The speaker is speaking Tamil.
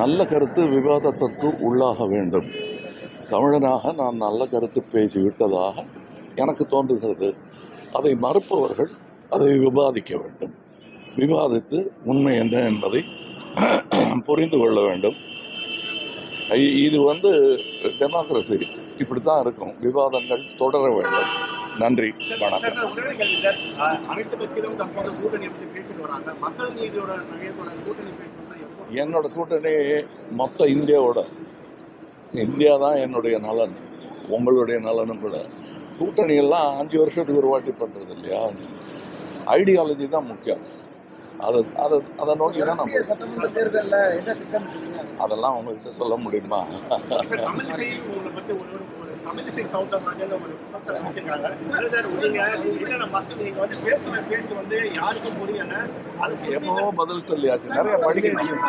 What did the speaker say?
நல்ல கருத்து விவாதத்திற்கு உள்ளாக வேண்டும். தமிழனாக நான் நல்ல கருத்து பேசிவிட்டதாக எனக்கு தோன்றுகிறது. அதை மறுப்பவர்கள் அதை விவாதிக்க வேண்டும். விவாதித்து உண்மை என்ன என்பதை புரிந்து கொள்ள வேண்டும். இது டெமோக்ரஸி, இப்படித்தான் இருக்கும். விவாதங்கள் தொடர வேண்டும். நன்றி, வணக்கம். என்னோட கூட்டணி மொத்த இந்தியா தான் என்னுடைய நலன், உங்களுடைய நலனும் கூட. கூட்டணி எல்லாம் 5 வருஷத்துக்கு ஒரு வாட்டி பண்றது இல்லையா? ஐடியாலஜி தான் முக்கியம். அதை நோக்கி தான் நம்ம அதெல்லாம் உங்ககிட்ட சொல்ல முடியுமா? எப்பவோ பதில் சொல்லியாச்சு. நிறைய படிக்கணும்.